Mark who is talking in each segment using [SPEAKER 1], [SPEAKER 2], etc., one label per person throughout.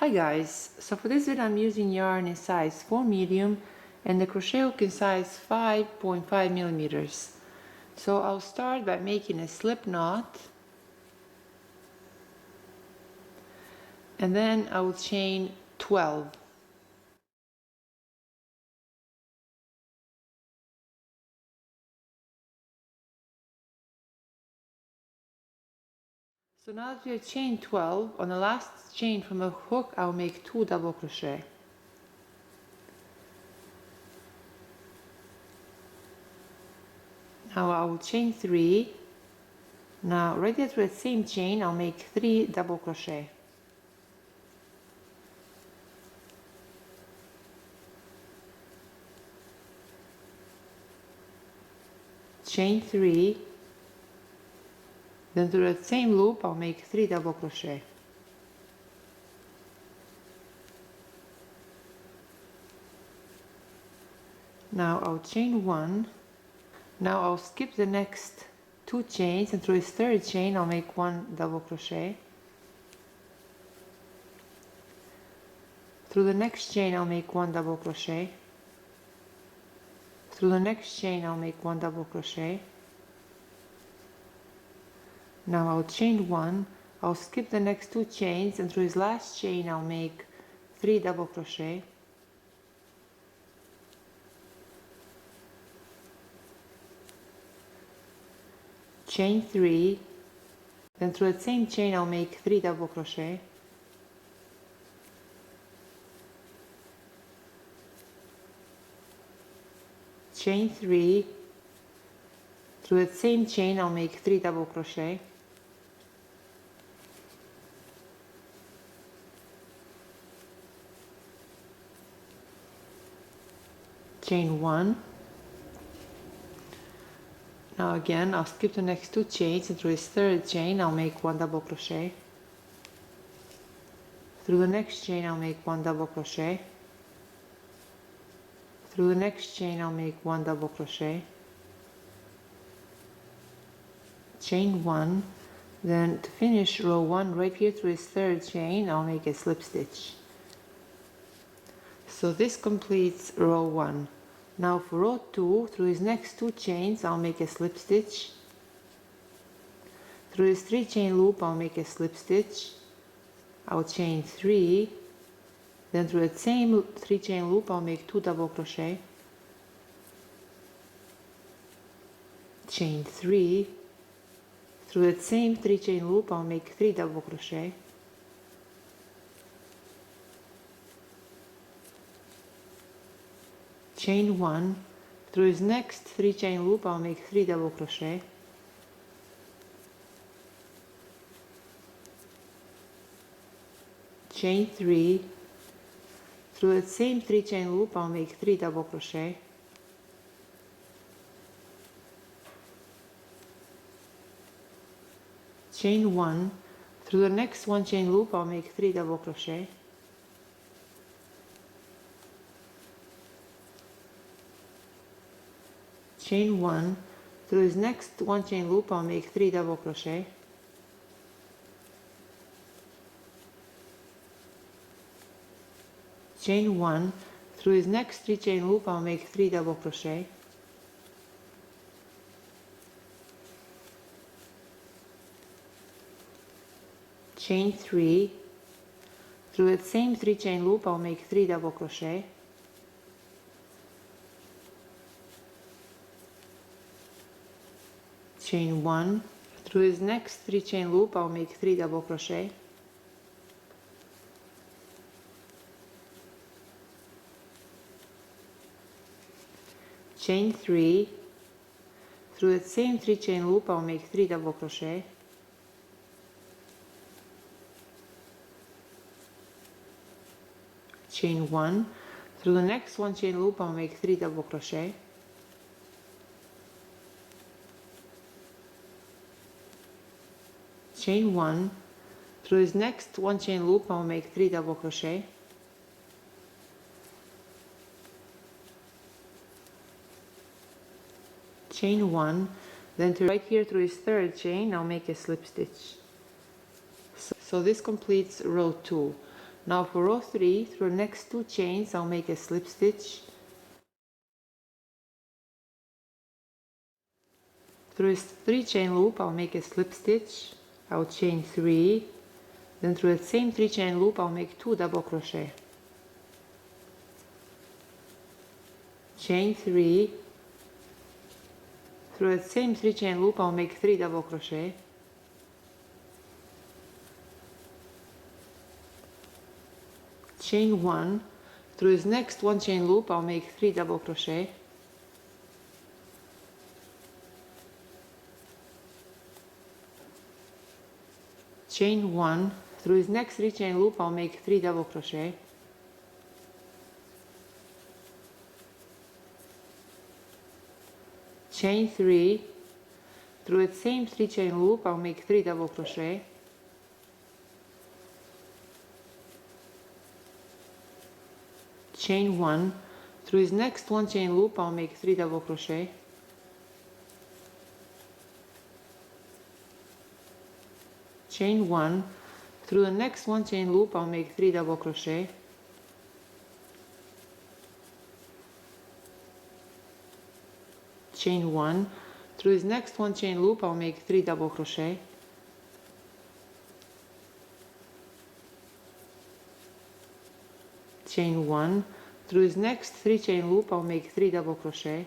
[SPEAKER 1] Hi guys, so for this video I'm using yarn in size 4 medium and the crochet hook in size 5.5 millimeters. So I'll start by making a slip knot and then I will chain 12. So now that we have chained 12, on the last chain from a hook I'll make 2 double crochet. Now I will chain 3. Now right after the same chain I'll make 3 double crochet. Chain 3. Then through the same loop I'll make 3 double crochet. Now I'll chain 1. Now I'll skip the next 2 chains and through this third chain I'll make 1 double crochet. Through the next chain I'll make 1 double crochet. Through the next chain I'll make 1 double crochet. Now I'll chain 1, I'll skip the next 2 chains and through this last chain I'll make 3 double crochet. Chain 3, then through the same chain I'll make 3 double crochet. Chain 3, through the same chain I'll make 3 double crochet. Chain 1. Now again I'll skip the next 2 chains and through this third chain I'll make 1 double crochet. Through the next chain I'll make 1 double crochet. Through the next chain I'll make 1 double crochet. Chain 1. Then to finish row 1 right here through this third chain I'll make a slip stitch. So this completes row 1. Now for row 2, through these next 2 chains I'll make a slip stitch. Through this 3 chain loop I'll make a slip stitch. I'll chain 3. Then through the same 3 chain loop I'll make 2 double crochet. Chain 3. Through the same 3 chain loop I'll make 3 double crochet. Chain 1. Through this next 3 chain loop I'll make 3 double crochet. Chain 3. Through the same 3 chain loop I'll make 3 double crochet. Chain 1. Through the next 1 chain loop I'll make 3 double crochet. Chain 1. Through this next 1 chain loop I'll make 3 double crochet. Chain 1. Through this next 3 chain loop I'll make 3 double crochet. Chain 3. Through the same 3 chain loop I'll make 3 double crochet. Chain 1. Through this next 3 chain loop I'll make 3 double crochet. Chain 3. Through the same 3 chain loop I'll make 3 double crochet. Chain 1. Through the next 1 chain loop I'll make 3 double crochet. Chain 1. Through this next 1 chain loop I'll make 3 double crochet. Chain 1. Then to right here through this third chain I'll make a slip stitch. So this completes row 2. Now for row 3, through the next 2 chains I'll make a slip stitch. Through a 3 chain loop I'll make a slip stitch. I'll chain 3, then through the same 3 chain loop I'll make 2 double crochet. Chain 3, through the same 3 chain loop I'll make 3 double crochet. Chain 1, through this next 1 chain loop I'll make 3 double crochet. Chain 1, through this next 3 chain loop I'll make 3 double crochet. Chain 3, through the same 3 chain loop I'll make 3 double crochet. Chain 1, through this next 1 chain loop I'll make 3 double crochet. Chain 1, through the next 1 chain loop I'll make 3 double crochet. Chain 1, through this next 1 chain loop I'll make 3 double crochet. Chain 1, through this next 3 chain loop I'll make 3 double crochet.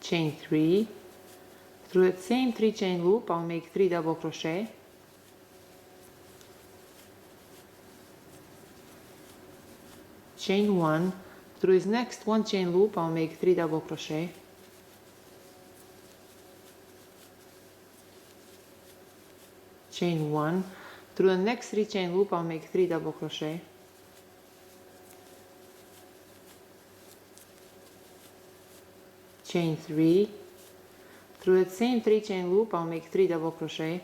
[SPEAKER 1] Chain 3, through that same 3 chain loop I'll make 3 double crochet. Chain 1, through this next 1 chain loop I'll make 3 double crochet. Chain 1, through the next 3 chain loop I'll make 3 double crochet. Chain 3, through that same 3 chain loop I'll make 3 double crochet.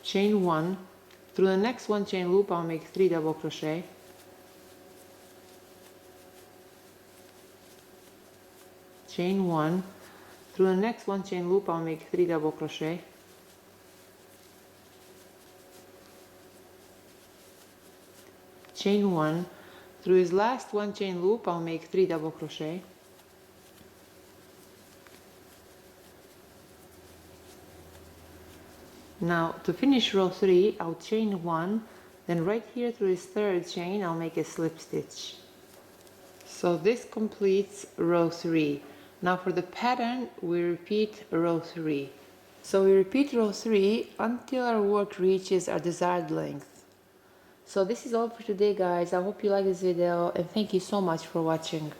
[SPEAKER 1] Chain 1, through the next 1 chain loop I'll make 3 double crochet. Chain 1, through the next 1 chain loop I'll make 3 double crochet. Chain 1, through his last 1 chain loop I'll make 3 double crochet. Now to finish row 3 I'll chain 1, then right here through this 3rd chain I'll make a slip stitch. So this completes row 3. Now for the pattern we repeat row 3. So we repeat row 3 until our work reaches our desired length. So this is all for today guys. I hope you like this video and thank you so much for watching.